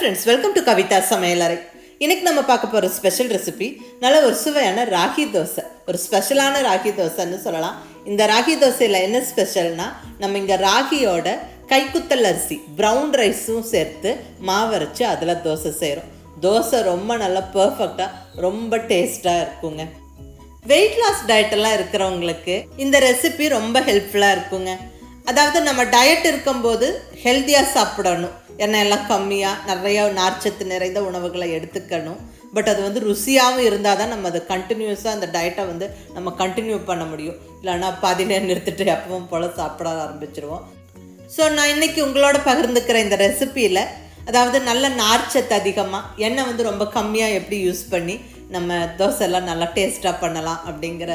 Friends, welcome to கவிதாசமையலறை. இன்னைக்கு நம்ம பார்க்க போகிற ஸ்பெஷல் ரெசிபி நல்ல ஒரு சுவையான ராகி தோசை. ஒரு ஸ்பெஷலான ராகி தோசைன்னு சொல்லலாம். இந்த ராகி தோசையில் என்ன ஸ்பெஷல்னா, நம்ம இங்கே ராகியோட கைக்குத்தல் அரிசி ப்ரௌன் ரைஸும் சேர்த்து மாவரைச்சி அதில் தோசை செய்கிறோம். தோசை ரொம்ப நல்லா பர்ஃபெக்டாக ரொம்ப டேஸ்ட்டாக இருக்குங்க. வெயிட் லாஸ் டயட்டெல்லாம் இருக்கிறவங்களுக்கு இந்த ரெசிபி ரொம்ப ஹெல்ப்ஃபுல்லாக இருக்குங்க. அதாவது நம்ம டயட் இருக்கும்போது ஹெல்த்தியாக சாப்பிடணும், எண்ணெய் எல்லாம் கம்மியாக நிறைய நார்ச்சத்து நிறைந்த உணவுகளை எடுத்துக்கணும். பட் அது ருசியாகவும் இருந்தால் தான் நம்ம அதை கண்டினியூஸாக அந்த டயட்டை நம்ம கண்டினியூ பண்ண முடியும். இல்லைன்னா பாதியிலே நிறுத்திட்டு எப்பவும் போல் சாப்பிட ஆரம்பிச்சிருவோம். ஸோ நான் இன்றைக்கி உங்களோட பகிர்ந்துக்கிற இந்த ரெசிப்பியில் அதாவது நல்ல நார்ச்சத்து அதிகமாக எண்ணெய் ரொம்ப கம்மியாக எப்படி யூஸ் பண்ணி நம்ம தோசைலாம் நல்லா டேஸ்ட்டாக பண்ணலாம் அப்படிங்கிற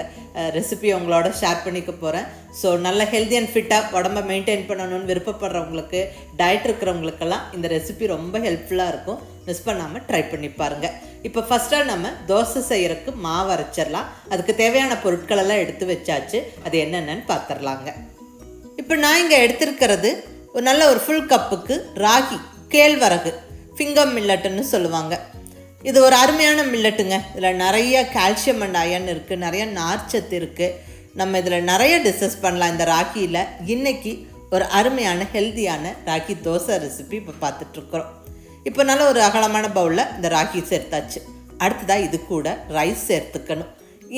ரெசிபி உங்களோட ஷேர் பண்ணிக்க போகிறேன். ஸோ நல்ல ஹெல்தி அண்ட் ஃபிட்டாக உடம்பை மெயின்டைன் பண்ணணும்னு விருப்பப்படுறவங்களுக்கு, டயட் இருக்கிறவங்களுக்கெல்லாம் இந்த ரெசிபி ரொம்ப ஹெல்ப்ஃபுல்லாக இருக்கும். மிஸ் பண்ணாமல் ட்ரை பண்ணி பாருங்கள். இப்போ ஃபஸ்ட்டாக நம்ம தோசை செய்கிறதுக்கு மாவு அரைச்சிடலாம். அதுக்கு தேவையான பொருட்களெல்லாம் எடுத்து வச்சாச்சு. அது என்னென்னு பார்த்துடலாங்க. இப்போ நான் இங்கே எடுத்துருக்கிறது ஒரு ஃபுல் கப்புக்கு ராகி, கேழ்வரகு, ஃபிங்கர் மில்லட்டுன்னு சொல்லுவாங்க. இது ஒரு அருமையான மில்லட்டுங்க. இதில் நிறைய கால்சியம் அண்ட் அயன் இருக்குது, நிறைய நார்ச்சத்து இருக்குது. நம்ம இதில் நிறைய டிஸ்கஸ் பண்ணலாம் இந்த ராகியில். இன்றைக்கி ஒரு அருமையான ஹெல்த்தியான ராகி தோசை ரெசிபி இப்போ பார்த்துட்ருக்குறோம். இப்போ நல்ல ஒரு அகலமான பவுலில் இந்த ராகி சேர்த்தாச்சு. அடுத்ததாக இது கூட ரைஸ் சேர்த்துக்கணும்.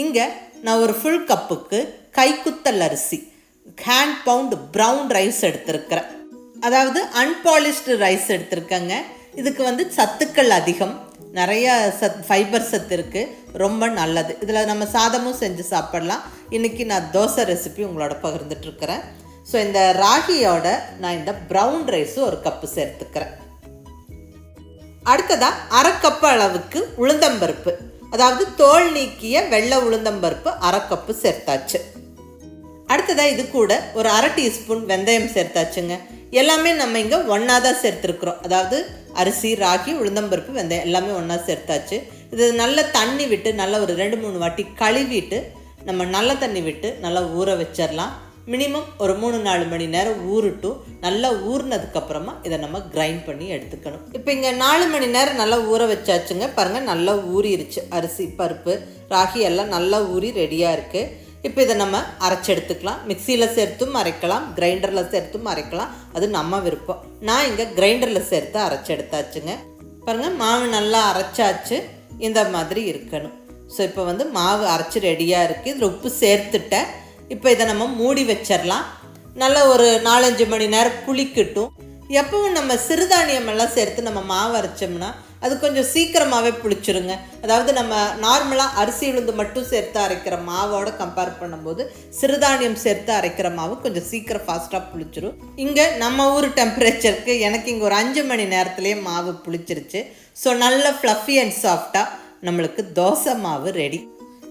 இங்கே நான் ஒரு ஃபுல் கப்புக்கு கைக்குத்தல் அரிசி ஹேண்ட் பவுண்ட் ப்ரௌன் ரைஸ் எடுத்திருக்கிறேன். அதாவது அன்பாலிஷ்டு ரைஸ் எடுத்திருக்கேங்க. இதுக்கு சத்துக்கள் அதிகம், நிறைய ஃபைபர் சத்து இருக்குது, ரொம்ப நல்லது. இதில் நம்ம சாதமும் செஞ்சு சாப்பிடலாம். இன்றைக்கி நான் தோசை ரெசிபி உங்களோட பகிர்ந்துட்டுருக்கிறேன். ஸோ இந்த ராகியோட நான் இந்த ப்ரௌன் ரைஸும் ஒரு கப்பு சேர்த்துக்கிறேன். அடுத்ததாக அரை கப்பு அளவுக்கு உளுந்தம்பருப்பு, அதாவது தோல் நீக்கிய வெள்ளை உளுந்தம்பருப்பு அரை கப்பு சேர்த்தாச்சு. அடுத்ததாக இது கூட ஒரு அரை டீஸ்பூன் வெந்தயம் சேர்த்தாச்சுங்க. எல்லாமே நம்ம இங்கே ஒன்றா தான் சேர்த்துருக்குறோம். அதாவது அரிசி, ராகி, உளுந்தம்பருப்பு, வெந்தயம் எல்லாமே ஒன்றா சேர்த்தாச்சு. இது நல்லா தண்ணி விட்டு நல்லா ஒரு 2-3 வாட்டி கழுவிட்டு நம்ம நல்ல தண்ணி விட்டு நல்லா ஊற வச்சிடலாம். மினிமம் ஒரு 3-4 மணி நேரம் ஊறட்டும். நல்லா ஊறினதுக்கப்புறமா இதை நம்ம கிரைண்ட் பண்ணி எடுத்துக்கணும். இப்போ இங்கே 4 மணி நேரம் நல்லா ஊற வச்சாச்சுங்க. பாருங்கள், நல்லா ஊறிடுச்சு. அரிசி, பருப்பு, ராகி எல்லாம் நல்லா ஊறி ரெடியாக இருக்குது. இப்போ இதை நம்ம அரைச்சி எடுத்துக்கலாம். மிக்சியில் சேர்த்தும் அரைக்கலாம், கிரைண்டரில் சேர்த்தும் அரைக்கலாம், அது நம்ம விருப்பம். நான் இங்கே கிரைண்டரில் சேர்த்து அரைச்சி எடுத்தாச்சுங்க. பாருங்கள், மாவு நல்லா அரைச்சாச்சு. இந்த மாதிரி இருக்கணும். ஸோ இப்போ மாவு அரைச்சி ரெடியாக இருக்குது. இதில் உப்பு சேர்த்துட்டேன். இப்போ இதை நம்ம மூடி வச்சிடலாம். நல்லா ஒரு 4-5 மணி நேரம் புளிக்கட்டும். எப்பவும் நம்ம சிறுதானியம் எல்லாம் சேர்த்து நம்ம மாவு அரைச்சோம்னா அது கொஞ்சம் சீக்கிரமாகவே புளிச்சிருங்க. அதாவது நம்ம நார்மலாக அரிசி உளுந்து மட்டும் சேர்த்து அரைக்கிற மாவோட கம்பேர் பண்ணும்போது சிறுதானியம் சேர்த்து அரைக்கிற மாவு கொஞ்சம் சீக்கிரம் ஃபாஸ்ட்டாக புளிச்சிரும். இங்கே நம்ம ஊர் டெம்பரேச்சருக்கு எனக்கு இங்கே ஒரு 5 மணி நேரத்துலேயே மாவு புளிச்சிருச்சு. ஸோ நல்ல ஃப்ளஃபி அண்ட் சாஃப்டாக நம்மளுக்கு தோசை மாவு ரெடி.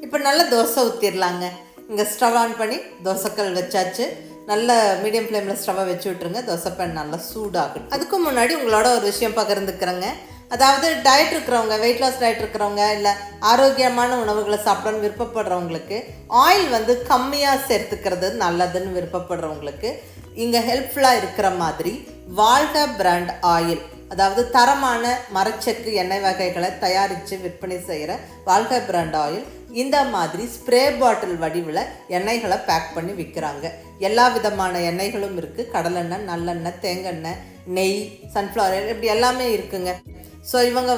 இப்போ நல்ல தோசை ஊற்றிடலாங்க. இங்கே ஸ்டவ் ஆன் பண்ணி தோசைக்கல் வச்சாச்சு. நல்ல மீடியம் ஃப்ளேமில் ஸ்டவ்வை வச்சு விட்டுருங்க. தோசை பேன் நல்லா சூடாகட்டும். அதுக்கு முன்னாடி உங்களோட ஒரு விஷயம் பகிர்ந்துக்கிறேங்க. அதாவது டயட் இருக்கிறவங்க, வெயிட் லாஸ் டயட் இருக்கிறவங்க, இல்லை ஆரோக்கியமான உணவுகளை சாப்பிடணும்னு விருப்பப்படுறவங்களுக்கு, ஆயில் கம்மியாக சேர்த்துக்கிறது நல்லதுன்னு விருப்பப்படுறவங்களுக்கு இங்கே ஹெல்ப்ஃபுல்லாக இருக்கிற மாதிரி வால்கா பிராண்ட் ஆயில், அதாவது தரமான மரச்செக்கு எண்ணெய் வகைகளை தயாரித்து விற்பனை செய்கிற வால்கா பிராண்ட் ஆயில் இந்த மாதிரி ஸ்ப்ரே பாட்டில் வடிவில் எண்ணெய்களை பேக் பண்ணி விற்கிறாங்க. எல்லா விதமான எண்ணெய்களும் இருக்குது. கடலெண்ணெய், நல்லெண்ணெய், தேங்காய், நெய், சன்ஃப்ளவர் இப்படி எல்லாமே இருக்குங்க. ஸோ இவங்க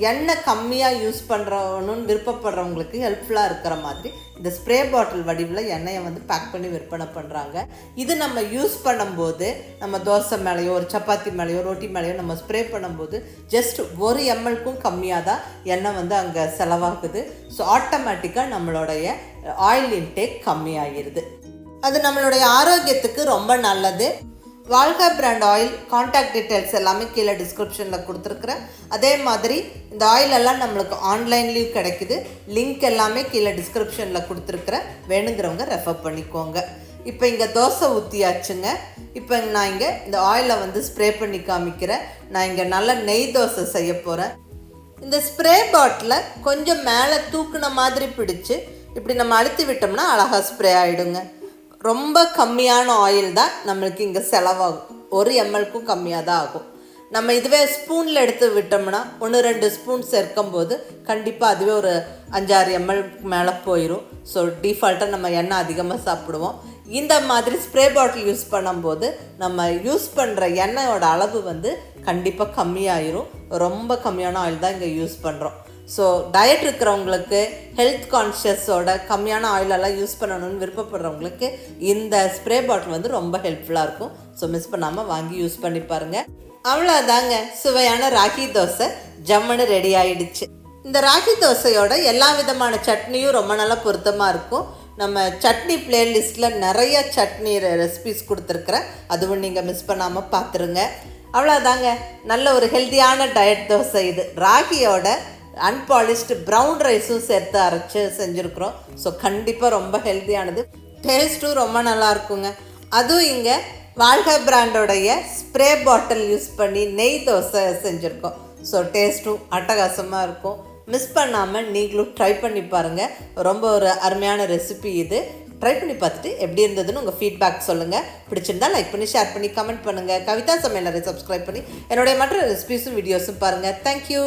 எண்ணெய் கம்மியாக யூஸ் பண்ணுறவனு விருப்பப்படுறவங்களுக்கு ஹெல்ப்ஃபுல்லாக இருக்கிற மாதிரி இந்த ஸ்ப்ரே பாட்டில் வடிவில் எண்ணெயை பேக் பண்ணி விற்பனை பண்ணுறாங்க. இது நம்ம யூஸ் பண்ணும்போது நம்ம தோசை மேலேயோ, ஒரு சப்பாத்தி மேலேயோ, ரொட்டி மேலேயோ நம்ம ஸ்ப்ரே பண்ணும்போது ஜஸ்ட் 1 ml கம்மியாக தான் எண்ணெய் அங்கே செலவாகுது. ஸோ ஆட்டோமேட்டிக்காக நம்மளுடைய ஆயில் இன்டேக் கம்மியாகிடுது. அது நம்மளுடைய ஆரோக்கியத்துக்கு ரொம்ப நல்லது. Volga brand oil contact details எல்லாமே கீழே டிஸ்கிரிப்ஷனில் கொடுத்துருக்குறேன். அதே மாதிரி இந்த ஆயிலெல்லாம் நம்மளுக்கு ஆன்லைன்லேயும் கிடைக்குது. லிங்க் எல்லாமே கீழே டிஸ்கிரிப்ஷனில் கொடுத்துருக்குறேன். வேணுங்கிறவங்க ரெஃபர் பண்ணிக்கோங்க. இப்போ இங்கே தோசை ஊற்றியாச்சுங்க. இப்போ நான் இங்கே இந்த ஆயிலை ஸ்ப்ரே பண்ணி காமிக்கிறேன். நான் இங்கே நல்ல நெய் தோசை செய்ய போகிறேன். இந்த ஸ்ப்ரே பாட்டிலை கொஞ்சம் மேலே தூக்குன மாதிரி பிடிச்சி இப்படி நம்ம அழுத்தி விட்டோம்னா அழகாக ஸ்ப்ரே ஆகிடுங்க. ரொம்ப கம்மியான ஆயில் தான் நம்மளுக்கு இங்கே செலவாகும். 1 ml கம்மியாக தான் ஆகும். நம்ம இதுவே ஸ்பூனில் எடுத்து விட்டோம்னா 1-2 ஸ்பூன் சேர்க்கும் போது கண்டிப்பாக அதுவே ஒரு 5-6 ml மேலே போயிடும். ஸோ டிஃபால்ட்டாக நம்ம எண்ணெய் அதிகமாக சாப்பிடுவோம். இந்த மாதிரி ஸ்ப்ரே பாட்டில் யூஸ் பண்ணும்போது நம்ம யூஸ் பண்ணுற எண்ணெயோட அளவு வந்து கண்டிப்பாக கம்மியாயிரும். ரொம்ப கம்மியான ஆயில் தான் இங்கே யூஸ் பண்ணுறோம். ஸோ டயட் இருக்கிறவங்களுக்கு, ஹெல்த் கான்ஷியஸோட கம்மியான ஆயிலெல்லாம் யூஸ் பண்ணணும்னு விருப்பப்படுறவங்களுக்கு இந்த ஸ்ப்ரே பாட்டில் வந்து ரொம்ப ஹெல்ப்ஃபுல்லாக இருக்கும். ஸோ மிஸ் பண்ணாமல் வாங்கி யூஸ் பண்ணி பாருங்கள். அவ்வளோதாங்க, சுவையான ராகி தோசை ஜம்முன்னு ரெடி ஆகிடுச்சு. இந்த ராகி தோசையோட எல்லா விதமான சட்னியும் ரொம்ப நல்லா பொருத்தமாக இருக்கும். நம்ம சட்னி பிளேலிஸ்ட்டில் நிறைய சட்னி ரெசிபிஸ் கொடுத்துருக்குறேன், அதுவும் நீங்கள் மிஸ் பண்ணாமல் பார்த்துருங்க. அவ்வளோதாங்க, நல்ல ஒரு ஹெல்த்தியான டயட் தோசை இது. ராகியோட அன்பாலிஷ்டு ப்ரௌன் ரைஸும் சேர்த்து அரைச்சி செஞ்சுருக்குறோம். ஸோ கண்டிப்பாக ரொம்ப ஹெல்த்தியானது, டேஸ்ட்டும் ரொம்ப நல்லா இருக்குங்க. அதுவும் இங்கே வால்கா பிராண்டோடைய ஸ்ப்ரே பாட்டில் யூஸ் பண்ணி நெய் தோசை செஞ்சுருக்கோம். ஸோ டேஸ்ட்டும் அட்டகாசமாக இருக்கும். மிஸ் பண்ணாமல் நீங்களும் ட்ரை பண்ணி பாருங்கள். ரொம்ப ஒரு அருமையான ரெசிபி இது. ட்ரை பண்ணி பார்த்துட்டு எப்படி இருந்ததுன்னு உங்கள் ஃபீட்பேக் சொல்லுங்கள். பிடிச்சிருந்தா லைக் பண்ணி, ஷேர் பண்ணி, கமெண்ட் பண்ணுங்கள். கவிதா சமையலறை சப்ஸ்கிரைப் பண்ணி என்னுடைய மற்ற ரெசிபிஸும் வீடியோஸும் பாருங்கள். தேங்க்யூ.